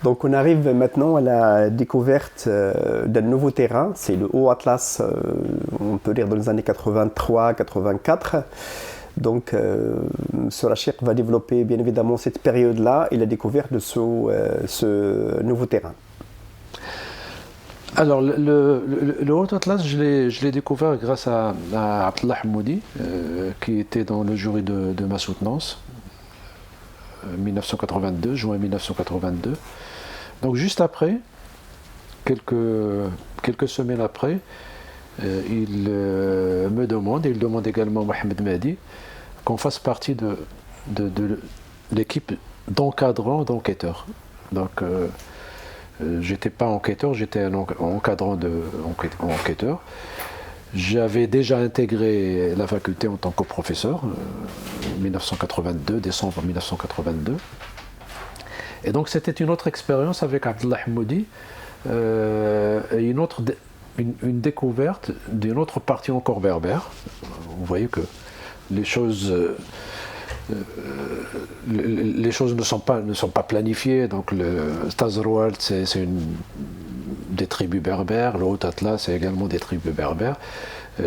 Donc on arrive maintenant à la découverte d'un nouveau terrain, c'est le Haut Atlas, on peut dire dans les années 83-84. Donc Sorachik va développer bien évidemment cette période-là et la découverte de ce nouveau terrain. Alors, le Haut Atlas, je l'ai découvert grâce à Abdallah Hammoudi, qui était dans le jury de ma soutenance, 1982, juin 1982. Donc, juste après, quelques semaines après, il me demande, et il demande également Mohamed Mahdi, qu'on fasse partie de l'équipe d'encadrants d'enquêteurs. Donc, j'étais pas enquêteur, j'étais un encadrant enquêteur. J'avais déjà intégré la faculté en tant que professeur, 1982, décembre 1982. Et donc c'était une autre expérience avec Abdallah Hammoudi, et une découverte d'une autre partie encore berbère. Vous voyez que les choses ne sont pas planifiées. Donc le Tazroualt, c'est des tribus berbères, le Haut Atlas, c'est également des tribus berbères.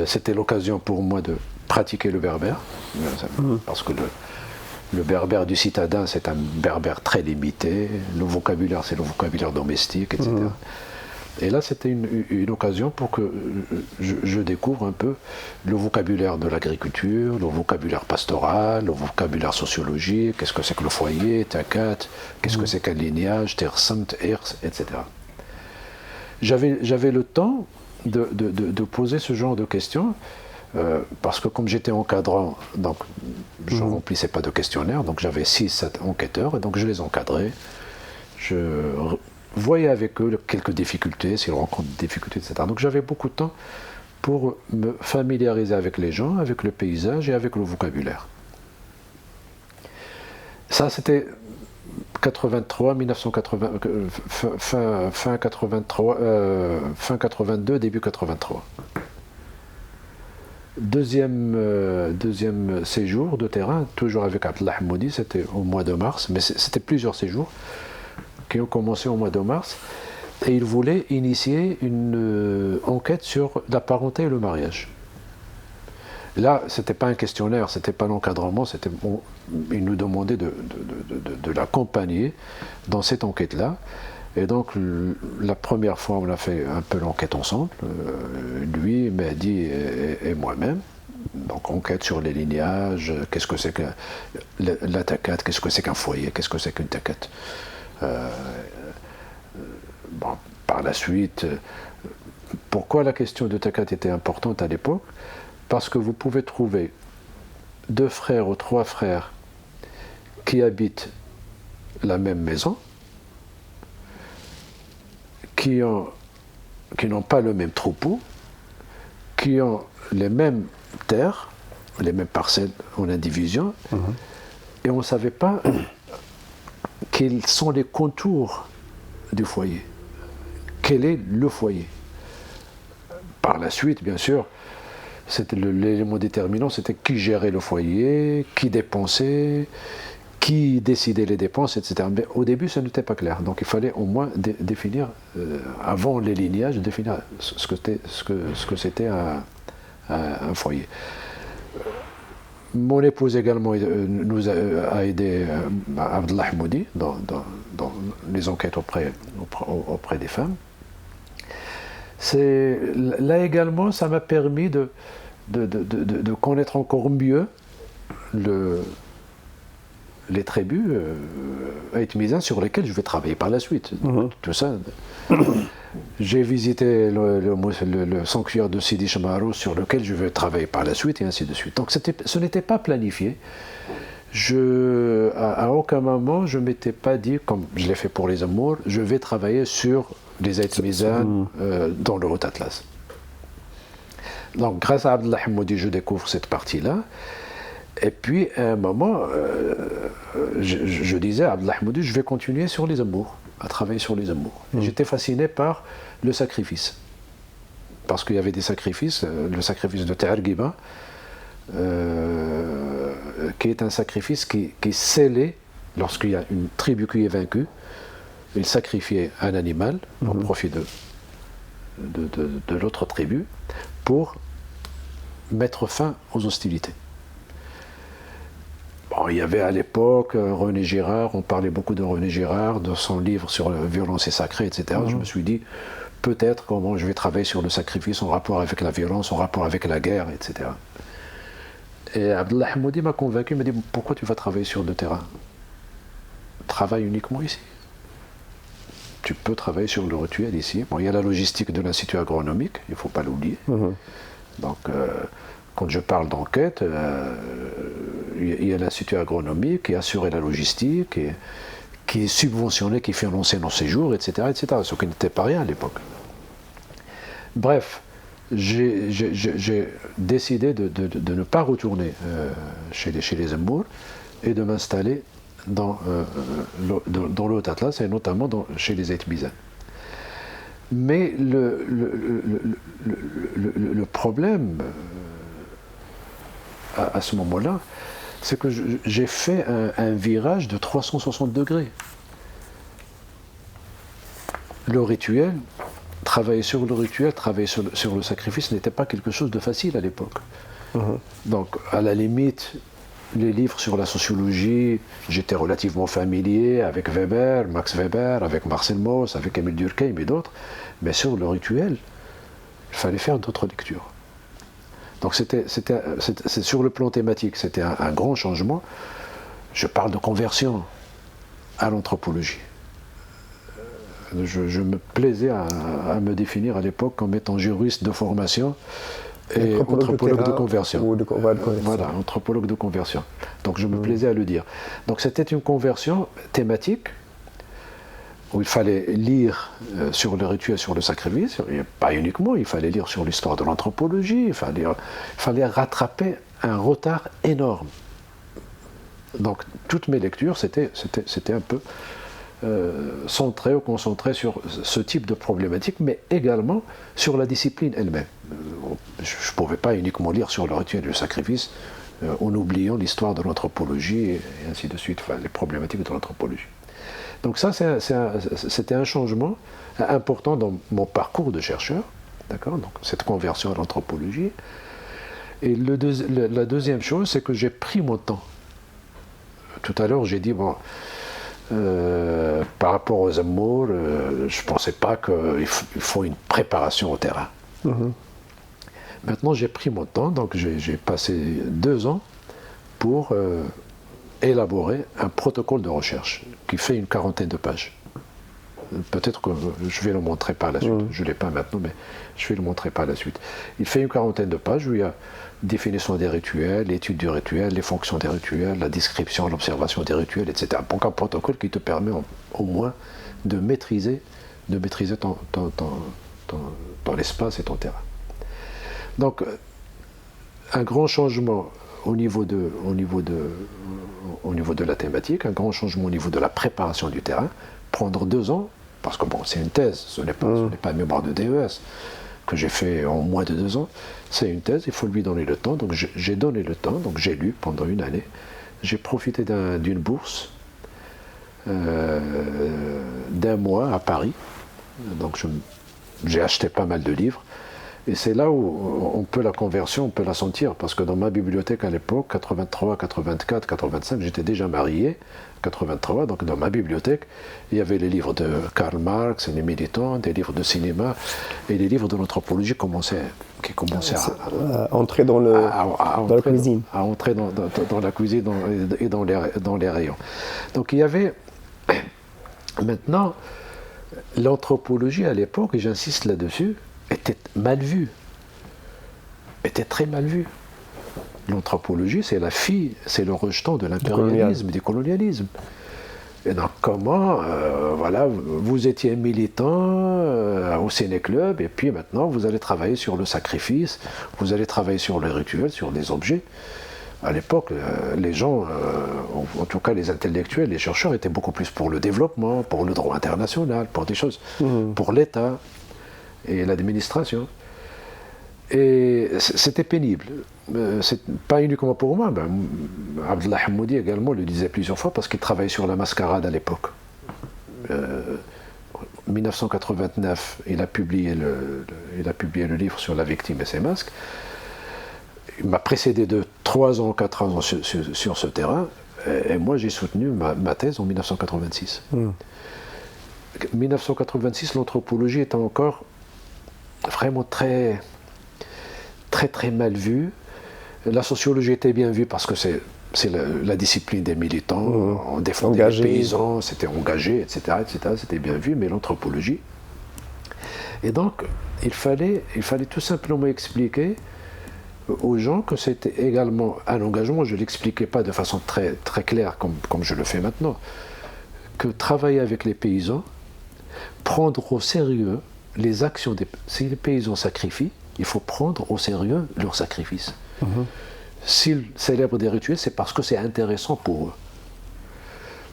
C'était l'occasion pour moi de pratiquer le berbère, parce que le berbère du citadin, c'est un berbère très limité. Le vocabulaire, c'est le vocabulaire domestique, etc. Et là, c'était une occasion pour que je découvre un peu le vocabulaire de l'agriculture, le vocabulaire pastoral, le vocabulaire sociologique, qu'est-ce que c'est que le foyer, takat, qu'est-ce que c'est qu'un lignage, tersamt, ers, etc. J'avais le temps de poser ce genre de questions, parce que comme j'étais encadrant, donc je ne remplissais pas de questionnaire, donc j'avais 6-7 enquêteurs, et donc je les encadrais. Je voyais avec eux quelques difficultés, s'ils rencontrent des difficultés, etc. Donc j'avais beaucoup de temps pour me familiariser avec les gens, avec le paysage et avec le vocabulaire. Ça, c'était 83, 1980, fin 83, fin 82, début 83. Deuxième séjour de terrain, toujours avec Abdallah Hammoudi, c'était au mois de mars, mais c'était plusieurs séjours qui ont commencé au mois de mars, et il voulait initier une enquête sur la parenté et le mariage. Là, ce n'était pas un questionnaire, ce n'était pas l'encadrement, il nous demandait de l'accompagner dans cette enquête-là. Et donc, la première fois, on a fait un peu l'enquête ensemble, lui, Mahdi et moi-même. Donc, enquête sur les lignages, qu'est-ce que c'est que la takat, qu'est-ce que c'est qu'un foyer, qu'est-ce que c'est qu'une takat. Par la suite, pourquoi la question de takat était importante à l'époque? Parce que vous pouvez trouver 2 frères ou 3 frères qui habitent la même maison, qui n'ont pas le même troupeau, qui ont les mêmes terres, les mêmes parcelles en indivision, et on ne savait pas quels sont les contours du foyer. Quel est le foyer? Par la suite, bien sûr, l'élément déterminant, c'était qui gérait le foyer, qui dépensait, qui décidait les dépenses, etc. Mais au début, ça n'était pas clair. Donc il fallait au moins définir, avant les lignages, définir ce que c'était un foyer. Mon épouse également nous a aidé, Abdallah Hammoudi, dans les enquêtes auprès des femmes. Là également, ça m'a permis de connaître encore mieux les tribus haïtmisans sur lesquelles je vais travailler par la suite. Tout ça. J'ai visité le sanctuaire de Sidi Chamarou sur lequel je vais travailler par la suite, et ainsi de suite. Donc ce n'était pas planifié. À aucun moment, je ne m'étais pas dit, comme je l'ai fait pour les Amours, je vais travailler sur les haïtmisans dans le Haut Atlas. Donc grâce à Abdallah Hammoudi, je découvre cette partie-là. Et puis, à un moment, je disais à Abdallah Hammoudi, je vais continuer sur les Amours, à travailler sur les Amours. J'étais fasciné par le sacrifice. Parce qu'il y avait des sacrifices, le sacrifice de Te'argiba, qui est un sacrifice qui est scellé lorsqu'il y a une tribu qui est vaincue. il sacrifiait un animal au profit de l'autre tribu pour mettre fin aux hostilités. Bon, il y avait à l'époque René Girard, on parlait beaucoup de René Girard, de son livre sur la violence et sacrée, etc. Je me suis dit, peut-être comment je vais travailler sur le sacrifice en rapport avec la violence, en rapport avec la guerre, etc. Et Abdullah Hamoudi m'a convaincu, il m'a dit, pourquoi tu vas travailler sur le terrain? Travaille uniquement ici. Tu peux travailler sur le rituel ici. Bon, il y a la logistique de l'Institut agronomique, il ne faut pas l'oublier. Donc, quand je parle d'enquête, il y a l'Institut agronomique qui assurait la logistique, qui est subventionné, qui finançait nos séjours, etc., etc. Ce qui n'était pas rien à l'époque. Bref, j'ai décidé de ne pas retourner chez les Zemmour et de m'installer dans le Haut-Atlas et notamment chez les Aït-Bizan. Mais le problème à ce moment-là, c'est que j'ai fait un virage de 360 degrés. Le rituel, travailler sur le rituel, travailler sur le sacrifice n'était pas quelque chose de facile à l'époque. Donc, à la limite, les livres sur la sociologie, j'étais relativement familier avec Weber, Max Weber, avec Marcel Mauss, avec Émile Durkheim et d'autres. Mais sur le rituel, il fallait faire d'autres lectures. Donc c'est sur le plan thématique, c'était un grand changement. Je parle de conversion à l'anthropologie. Je me plaisais à me définir à l'époque comme étant juriste de formation et anthropologue de conversion. Voilà, anthropologue de conversion. Donc je me plaisais à le dire. Donc c'était une conversion thématique où il fallait lire sur le rituel, sur le sacrifice, et pas uniquement, il fallait lire sur l'histoire de l'anthropologie, il fallait rattraper un retard énorme. Donc toutes mes lectures, c'était un peu centré ou concentré sur ce type de problématique, mais également sur la discipline elle-même. Je ne pouvais pas uniquement lire sur le rituel du sacrifice en oubliant l'histoire de l'anthropologie et ainsi de suite, enfin, les problématiques de l'anthropologie. Donc ça, c'était un changement important dans mon parcours de chercheur, d'accord, donc cette conversion à l'anthropologie. Et la deuxième chose, c'est que j'ai pris mon temps. Tout à l'heure, j'ai dit, bon, par rapport aux Zemmour, je ne pensais pas qu'il faut une préparation au terrain. Maintenant, j'ai pris mon temps, donc j'ai passé 2 ans pour élaborer un protocole de recherche qui fait une 40aine de pages. Peut-être que je vais le montrer par la suite. Je ne l'ai pas maintenant, mais je vais le montrer par la suite. Il fait une 40aine de pages où il y a définition des rituels, l'étude du rituel, les fonctions des rituels, la description, l'observation des rituels, etc. Donc un protocole qui te permet au moins de maîtriser ton espace et ton terrain. Donc un grand changement au niveau de la thématique, un grand changement au niveau de la préparation du terrain, prendre 2 ans, parce que bon, c'est une thèse, ce n'est pas un mémoire de DES que j'ai fait en moins de 2 ans, c'est une thèse, il faut lui donner le temps, donc j'ai donné le temps, donc j'ai lu pendant 1 année, j'ai profité d'une bourse d'1 mois à Paris, donc j'ai acheté pas mal de livres, et c'est là où la conversion, on peut la sentir, parce que dans ma bibliothèque à l'époque, 83, 84, 85, j'étais déjà marié, 83, donc dans ma bibliothèque, il y avait les livres de Karl Marx, les militants, des livres de cinéma, et les livres de l'anthropologie qui commençaient à entrer dans la cuisine. À entrer dans la cuisine et dans les rayons. Donc il y avait, maintenant, l'anthropologie à l'époque, et j'insiste là-dessus, était mal vue, était très mal vue. L'anthropologie, c'est la fille, c'est le rejeton de l'impérialisme, du colonialisme. Et donc comment, voilà, vous étiez militant au Ciné-Club, et puis maintenant vous allez travailler sur le sacrifice, vous allez travailler sur les rituels, sur les objets. À l'époque, les gens, en tout cas les intellectuels, les chercheurs, étaient beaucoup plus pour le développement, pour le droit international, pour des choses, pour l'État et l'administration. Et c'était pénible. C'est pas uniquement pour moi. Abdullah Hamoudi également le disait plusieurs fois parce qu'il travaillait sur la mascarade à l'époque. 1989, il a publié le livre sur la victime et ses masques. Il m'a précédé de 3 ans, 4 ans sur ce terrain, et moi j'ai soutenu ma thèse en 1986. 1986, l'anthropologie était encore vraiment très, très, très mal vue. La sociologie était bien vue parce que c'est la discipline des militants, on défendait les paysans, c'était engagé, etc., c'était bien vu, mais l'anthropologie. Et donc, il fallait tout simplement expliquer aux gens que c'était également un engagement. Je ne l'expliquais pas de façon très, très claire comme je le fais maintenant, que travailler avec les paysans, prendre au sérieux les actions si les paysans sacrifient, il faut prendre au sérieux leurs sacrifices. S'ils célèbrent des rituels, c'est parce que c'est intéressant pour eux.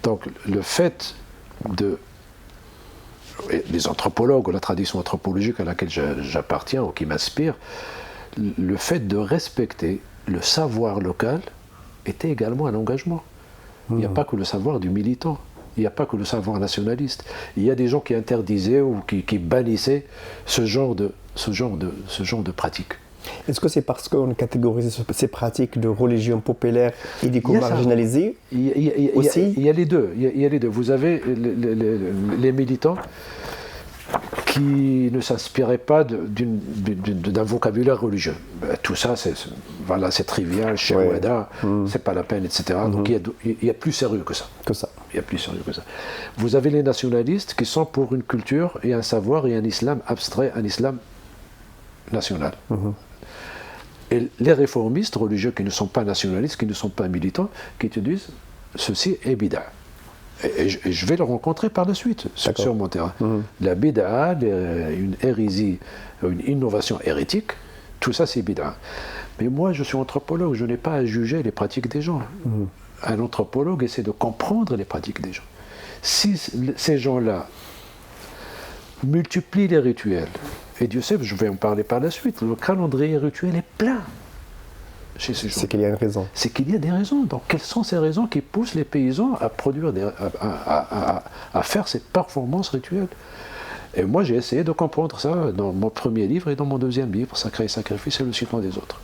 Donc le fait les anthropologues ou la tradition anthropologique à laquelle j'appartiens ou qui m'inspire, le fait de respecter le savoir local était également un engagement. Il n'y a pas que le savoir du militant, il n'y a pas que le savoir nationaliste. Il y a des gens qui interdisaient ou qui bannissaient ce genre de pratiques. Est-ce que c'est parce qu'on catégorise ces pratiques de religion populaire et marginalisées aussi? Il y a les deux. Il y a les deux. Vous avez les militants qui ne s'inspiraient pas d'un vocabulaire religieux. Tout ça, c'est trivial, chez Oueda, c'est pas la peine, etc. Donc il y a plus sérieux que ça. Il y a plus sérieux que ça. Vous avez les nationalistes qui sont pour une culture et un savoir et un islam abstrait, un islam national. Et les réformistes religieux qui ne sont pas nationalistes, qui ne sont pas militants, qui te disent ceci est bid'a. Et je vais le rencontrer par la suite sur mon terrain. La bid'a, une hérésie, une innovation hérétique, tout ça c'est bid'a. Mais moi je suis anthropologue, je n'ai pas à juger les pratiques des gens. Un anthropologue essaie de comprendre les pratiques des gens. Si ces gens-là multiplient les rituels, et Dieu sait, je vais en parler par la suite, le calendrier rituel est plein chez ces gens. C'est qu'il y a une raison. C'est qu'il y a des raisons. Donc quelles sont ces raisons qui poussent les paysans à produire, à faire cette performance rituelle? Et moi j'ai essayé de comprendre ça dans mon premier livre et dans mon deuxième livre, Sacré et Sacrifice et le citoyen des autres.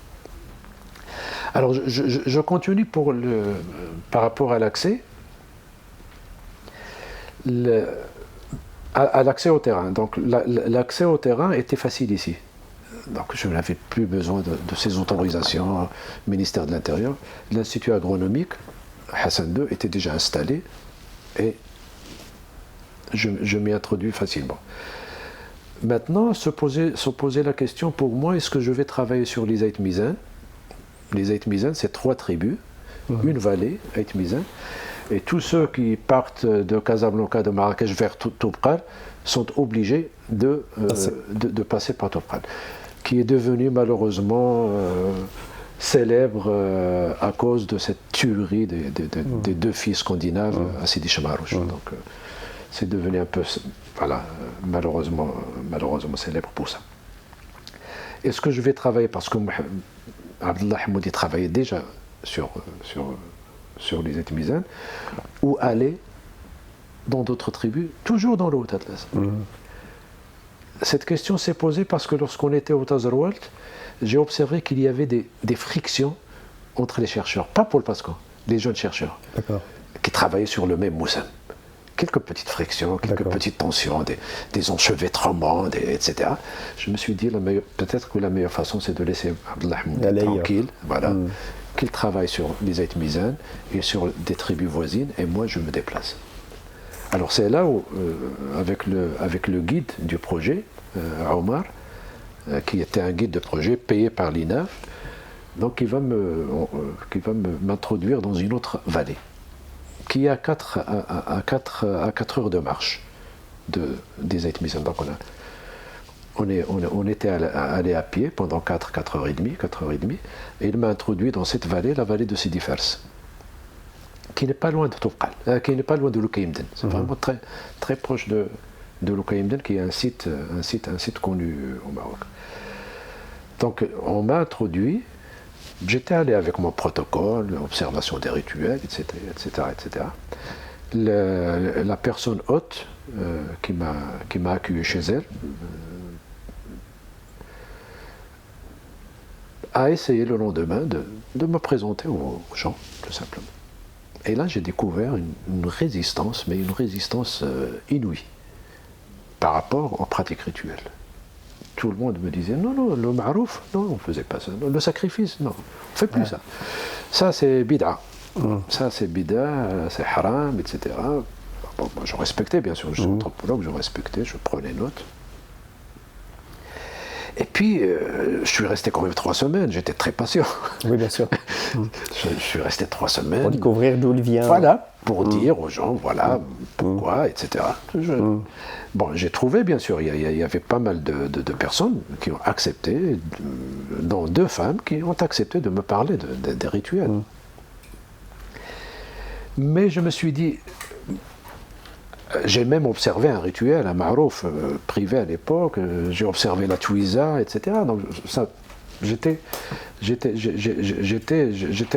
Alors je continue par rapport à l'accès. À l'accès au terrain. Donc l'accès au terrain était facile ici. Donc je n'avais plus besoin de ces autorisations, ministère de l'Intérieur. L'Institut agronomique, Hassan II, était déjà installé et je m'y introduis facilement. Maintenant, se poser la question pour moi, est-ce que je vais travailler sur les Aït Mizan? Les Aït Mizan, c'est 3 tribus, une vallée, Aït Mizan. Et tous ceux qui partent de Casablanca, de Marrakech vers Toubkal sont obligés de passer par Toubkal, qui est devenu malheureusement célèbre à cause de cette tuerie des 2 filles scandinaves à Sidi Chamarouch. Donc c'est devenu un peu, malheureusement célèbre pour ça. Est-ce que je vais travailler, parce que Abdallah Hamoudi travaillait déjà sur les Aït Mizan, ou aller dans d'autres tribus, toujours dans le Haut-Atlas. Cette question s'est posée parce que lorsqu'on était au Tazarwalt, j'ai observé qu'il y avait des frictions entre les chercheurs, pas Paul Pascal, les jeunes chercheurs, qui travaillaient sur le même Moussam. Quelques petites frictions, quelques petites tensions, des enchevêtrements, etc. Je me suis dit, peut-être que la meilleure façon, c'est de laisser Abdallah Hamoudi tranquille, qu'il travaille sur les Aït Mizan et sur des tribus voisines, et moi je me déplace. Alors c'est là où, avec le guide du projet, Omar, qui était un guide de projet payé par l'INAF, donc il va m'introduire dans une autre vallée, qui est à 4 heures de marche des Aït Mizan. Donc on était allé à pied pendant 4 heures et demie, et il m'a introduit dans cette vallée, la vallée de Sidi Fers, qui n'est pas loin de Toubkal, qui n'est pas loin de Loukaïmden. C'est vraiment très, très proche de Loukaïmden, qui est un site connu au Maroc. Donc on m'a introduit, j'étais allé avec mon protocole, observation des rituels, etc. la personne hôte qui m'a accueilli chez elle a essayé le lendemain de me présenter aux gens, tout simplement. Et là, j'ai découvert une résistance, mais une résistance inouïe par rapport aux pratiques rituelles. Tout le monde me disait, non, le ma'rouf, non, on ne faisait pas ça. Le sacrifice, non, on ne fait plus ça. Ça, c'est bid'a. Ça, c'est bid'a, c'est haram, etc. Bon, moi, je respectais, bien sûr, je suis anthropologue, je respectais, je prenais note. Et puis, je suis resté quand même 3 semaines, j'étais très patient. Oui, bien sûr. Je suis resté 3 semaines. Pour découvrir d'où il vient. Voilà, pour dire aux gens, voilà, pourquoi, etc. Bon, j'ai trouvé, bien sûr, il y avait pas mal de personnes qui ont accepté, dont 2 femmes qui ont accepté de me parler des rituels. Mais je me suis dit, j'ai même observé un rituel, un ma'rouf privé à l'époque, j'ai observé la twiza, etc. Donc ça, j'étais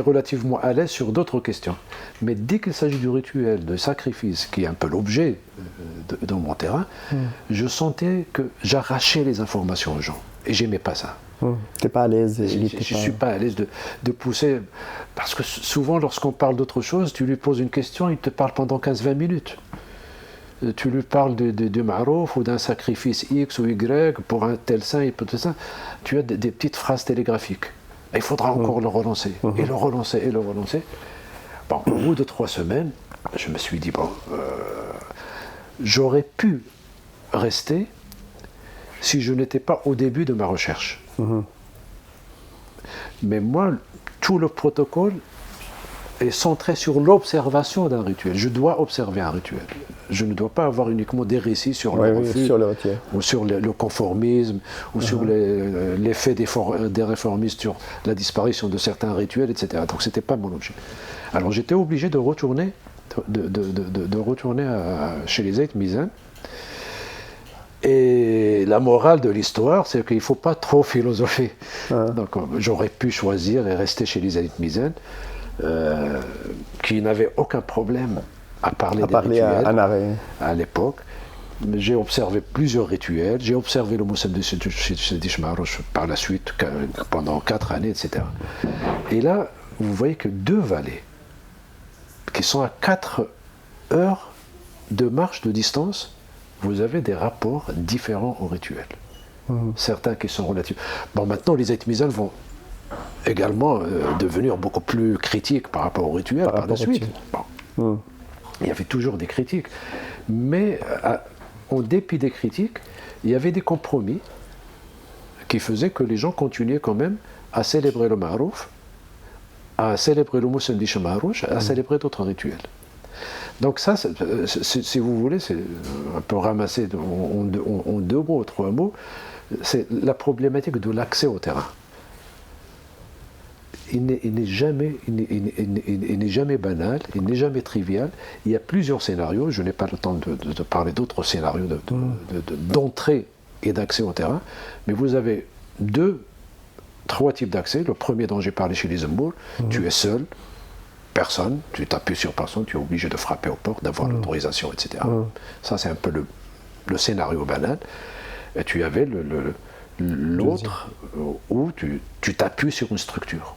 relativement à l'aise sur d'autres questions. Mais dès qu'il s'agit du rituel de sacrifice, qui est un peu l'objet de mon terrain, je sentais que j'arrachais les informations aux gens. Et j'aimais pas ça. Tu n'es pas à l'aise. Je ne suis pas à l'aise de pousser. Parce que souvent, lorsqu'on parle d'autre chose, tu lui poses une question, il te parle pendant 15-20 minutes. Tu lui parles de ma'rouf ou d'un sacrifice X ou Y pour un tel saint et tout ça. Tu as des petites phrases télégraphiques. Et il faudra encore le relancer, et le relancer, et le relancer. Bon, au bout de 3 semaines, je me suis dit, bon, j'aurais pu rester si je n'étais pas au début de ma recherche. Mais moi, tout le protocole est centré sur l'observation d'un rituel. Je dois observer un rituel. Je ne dois pas avoir uniquement des récits sur le refus, sur le rituel, ou sur le conformisme, ou sur l'effet des réformistes sur la disparition de certains rituels, etc. Donc ce n'était pas mon objet. Alors j'étais obligé de retourner, chez les Zayd Mizan. Et la morale de l'histoire, c'est qu'il ne faut pas trop philosopher. Donc j'aurais pu choisir et rester chez les Zayd Mizan, qui n'avait aucun problème à parler des rituels à l'époque. J'ai observé plusieurs rituels, j'ai observé le Moussam de Sidi Chmarouch par la suite pendant 4 années, etc. Et là, vous voyez que 2 vallées qui sont à 4 heures de marche de distance, vous avez des rapports différents au rituel. Certains qui sont relatifs. Bon, maintenant, les Zayd Mizan vont également devenir beaucoup plus critiques par rapport au rituel par la suite. Bon. Il y avait toujours des critiques, mais en dépit des critiques, il y avait des compromis qui faisaient que les gens continuaient quand même à célébrer le ma'rouf, à célébrer le Moussam di Chmarouch, à célébrer d'autres rituels. Donc ça, si vous voulez, c'est un peu ramassé en 2 mots, 3 mots, c'est la problématique de l'accès au terrain. Il n'est jamais banal, il n'est jamais trivial. Il y a plusieurs scénarios, je n'ai pas le temps de parler d'autres scénarios d'entrée et d'accès au terrain, mais vous avez 3 types d'accès. Le premier dont j'ai parlé chez les Zemmour, tu es seul, personne, tu t'appuies sur personne, tu es obligé de frapper aux portes, d'avoir l'autorisation, etc. Ça, c'est un peu le scénario banal. Et tu avais l'autre où tu t'appuies sur une structure,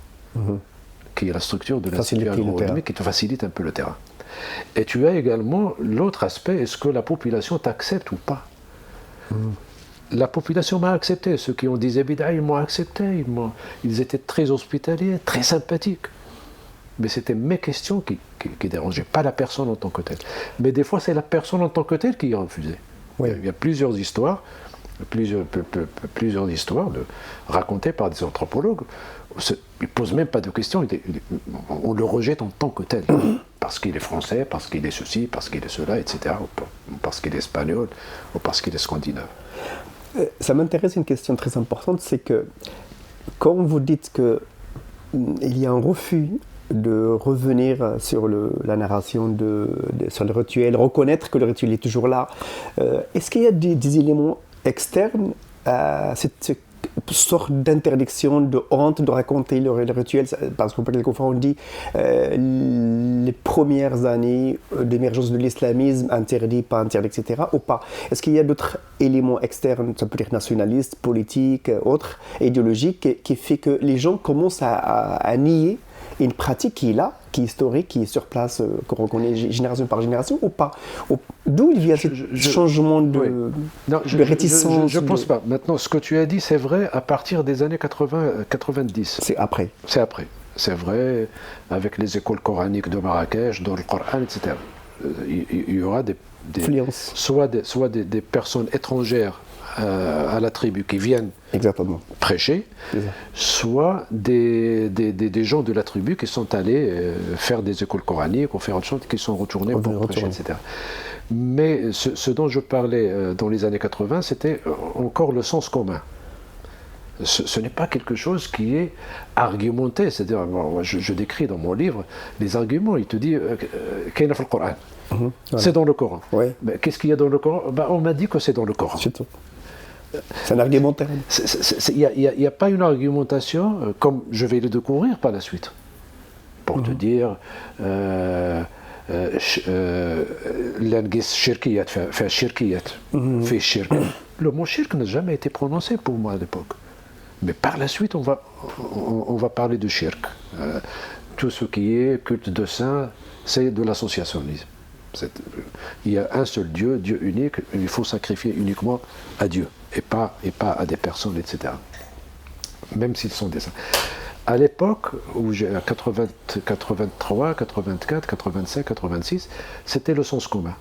qui est la structure de l'Institut agronomique, qui te facilite un peu le terrain. Et tu as également l'autre aspect, est-ce que la population t'accepte ou pas? La population m'a accepté, ceux qui ont dit Bid'a, ils m'ont accepté, ils étaient très hospitaliers, très sympathiques. Mais c'était mes questions qui dérangeaient, pas la personne en tant que telle. Mais des fois, c'est la personne en tant que telle qui a refusé. Oui. Il y a plusieurs histoires racontées par des anthropologues. Ils ne posent même pas de questions, on le rejette en tant que tel. Parce qu'il est français, parce qu'il est ceci, parce qu'il est cela, etc. Ou parce qu'il est espagnol, ou parce qu'il est scandinave. Ça m'intéresse, une question très importante, c'est que quand vous dites qu'il y a un refus de revenir sur la narration sur le rituel, reconnaître que le rituel est toujours là, est-ce qu'il y a des éléments externes à sorte d'interdiction, de honte de raconter le rituel, parce que quelquefois on dit les premières années d'émergence de l'islamisme, interdit, pas interdit, etc. ou pas. Est-ce qu'il y a d'autres éléments externes, ça peut être nationalistes, politiques, autres, idéologiques, qui fait que les gens commencent à nier une pratique qui est là, qui est historique, qui est sur place, qu'on reconnaît génération par génération ou pas? D'où il vient ce changement de réticence? Je ne pense pas. Maintenant, ce que tu as dit, c'est vrai à partir des années 80-90. C'est après. C'est après. C'est vrai avec les écoles coraniques de Marrakech, dans le Coran, etc. Il y aura soit des personnes étrangères à la tribu qui viennent Exactement. prêcher, soit des gens de la tribu qui sont allés faire des écoles coraniques ou faire autre chose, qui sont retournés pour prêcher, etc. Mais ce dont je parlais dans les années 80, c'était encore le sens commun. Ce n'est pas quelque chose qui est argumenté, c'est-à-dire, je décris dans mon livre les arguments, il te dit qu'il y a dans le Coran. C'est dans le Coran. Ouais. Mais qu'est-ce qu'il y a dans le Coran? On m'a dit que c'est dans le Coran. C'est tout. C'est un argumentaire. Il n'y a pas une argumentation comme je vais le découvrir par la suite. Pour te dire, fait shirk. Le mot shirk n'a jamais été prononcé pour moi à l'époque. Mais par la suite, on va parler de shirk. Tout ce qui est culte de saint, c'est de l'associationnisme. Il y a un seul Dieu, Dieu unique, il faut sacrifier uniquement à Dieu et pas à des personnes, etc. Même s'ils sont des saints. À l'époque, où j'ai 83, 84, 85, 86, c'était le sens commun.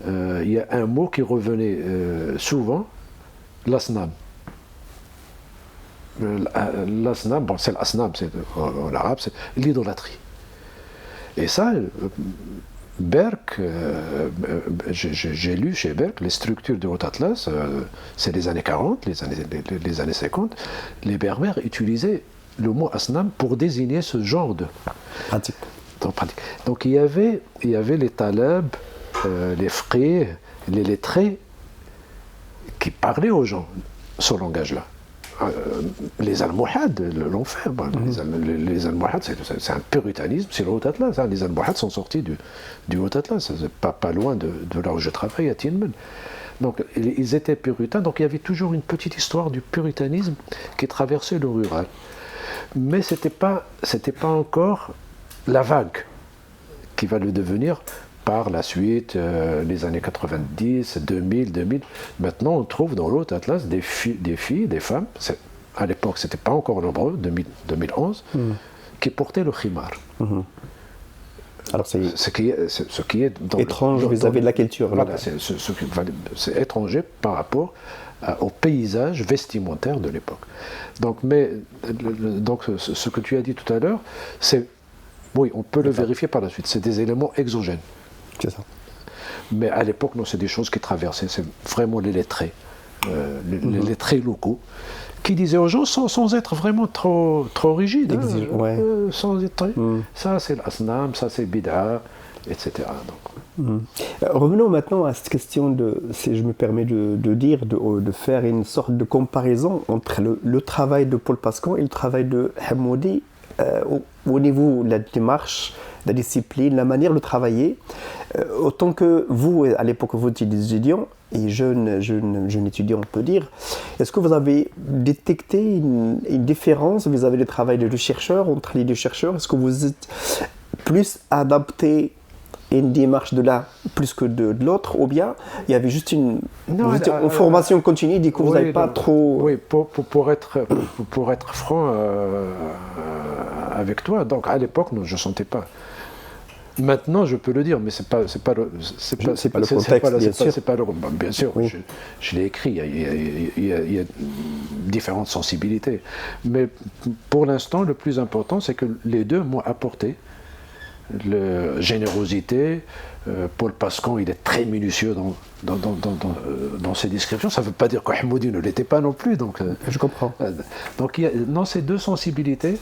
Il y a un mot qui revenait souvent, l'asnam. L'asnam, bon, c'est l'asnam, en arabe, c'est l'idolâtrie. Et ça, Berck, j'ai lu chez Berck les structures du Haut Atlas, c'est les années 40, les années 50, les Berbères utilisaient le mot asnam pour désigner ce genre de pratique. Donc il y avait les taleb, les fqih, les lettrés qui parlaient aux gens ce langage-là. Les Almohades l'ont fait. Les Almohades, c'est un puritanisme, c'est le Haut Atlas. Les Almohades sont sortis du Haut Atlas, c'est pas loin de là où je travaille, à Tienmen. Donc ils étaient puritains, donc il y avait toujours une petite histoire du puritanisme qui traversait le rural. Mais c'était pas encore la vague qui va le devenir par la suite, les années 90, 2000. Maintenant, on trouve dans l'Haut Atlas des filles, des femmes, à l'époque, c'était pas encore nombreux, 2011, qui portaient le khimar. Alors ce qui est étrange vis-à-vis de la culture. Voilà, c'est étranger par rapport au paysage vestimentaire de l'époque. Donc, ce que tu as dit tout à l'heure, oui, on peut le vérifier par la suite, c'est des éléments exogènes. C'est ça. Mais à l'époque, non, c'est des choses qui traversaient, c'est vraiment les lettrés, les lettrés locaux, qui disaient aux gens sans être vraiment trop rigides, sans être ça c'est l'asnam, ça c'est bid'a, etc. Revenons maintenant à cette question si je me permets de faire une sorte de comparaison entre le travail de Paul Pascan et le travail de Hamoudi au niveau de la démarche, la discipline, la manière de travailler. Autant que vous, à l'époque, vous étiez des étudiants, et jeune étudiant, on peut dire, est-ce que vous avez détecté une différence vis-à-vis du travail des deux chercheurs, entre les deux chercheurs? Est-ce que vous êtes plus adapté à une démarche de l'un plus que de l'autre, ou bien il y avait juste une formation continue, du coup vous n'avez pas trop... Oui, pour être franc avec toi, donc à l'époque, non, je ne sentais pas. Maintenant, je peux le dire, mais c'est pas le contexte, bien sûr, oui. Je l'ai écrit, il y a différentes sensibilités. Mais pour l'instant, le plus important, c'est que les deux m'ont apporté la générosité. Paul Pascan, il est très minutieux dans ses descriptions. Ça ne veut pas dire que Hamoudi ne l'était pas non plus. Donc, je comprends. Donc, il y a dans ces deux sensibilités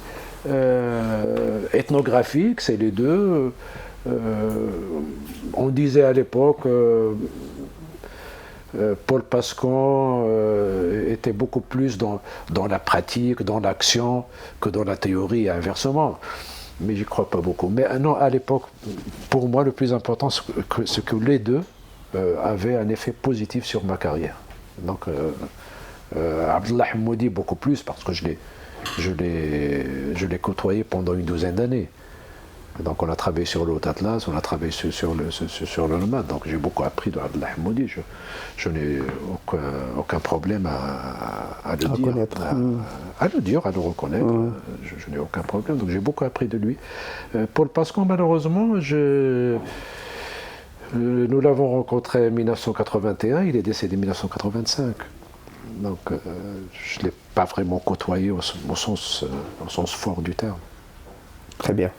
ethnographiques, c'est les deux. On disait à l'époque, Paul Pascan était beaucoup plus dans la pratique, dans l'action, que dans la théorie et inversement. Mais j'y crois pas beaucoup. Mais non, à l'époque, pour moi, le plus important, c'est que les deux avaient un effet positif sur ma carrière. Donc, Abdullah Hammoudi beaucoup plus, parce que je l'ai côtoyé pendant une douzaine d'années. Donc on a travaillé sur le Haut Atlas, on a travaillé sur le nomade. Donc j'ai beaucoup appris de Abdullah Hammoudi. Je n'ai aucun problème à le dire, à le reconnaître. Je n'ai aucun problème. Donc j'ai beaucoup appris de lui. Paul Pascan, malheureusement, nous l'avons rencontré en 1981, il est décédé en 1985. Donc je ne l'ai pas vraiment côtoyé au sens fort du terme. Très bien.